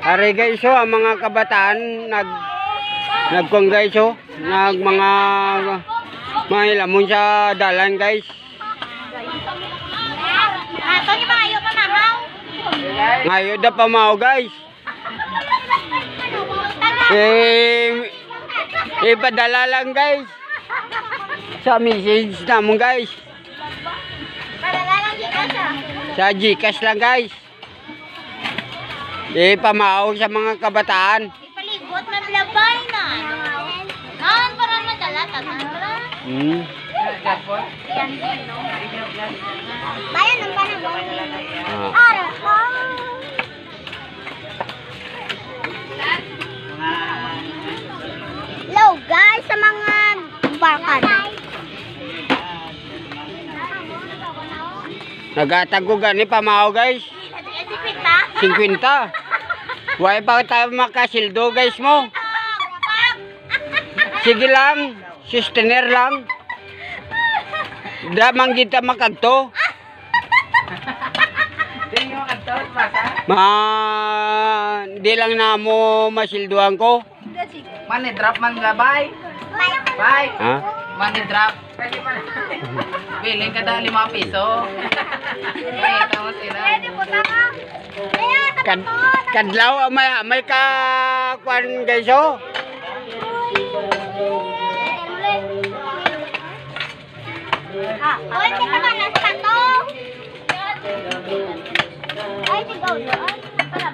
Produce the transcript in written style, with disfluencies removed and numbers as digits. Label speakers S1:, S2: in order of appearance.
S1: Ari guys, so, ang mga kabataan nagkuhan guys, so, mga lamon sa dalan guys.
S2: Ato ni maayo pa mahaw.
S1: Ngayon na pamaw guys. Ipadala lang guys. Sa message naman guys.
S2: Padala lang Gcash ah.
S1: Sa Gcash lang guys. Pamaw sa mga kabataan.
S2: Ipaligot na blabay na. Naan para madala tanan para. Bayan ng panahon. Ara ko. Hello guys sa mga barkada.
S1: Nagatago gani pamaw guys. 50. Why pa tayo makasildo guys mo? Sige lang, sustainer lang. Damang kita makagto. Di lang na mo masilduan ko.
S3: Money drop man labay. Bye.
S1: Ha?
S3: Money drop. Billing kada 5 piso. Ito mo sila.
S1: Kadlaw may ka kwan guys oh.
S2: Oy, kita ka na sa to. Ay, tigaw doon. Para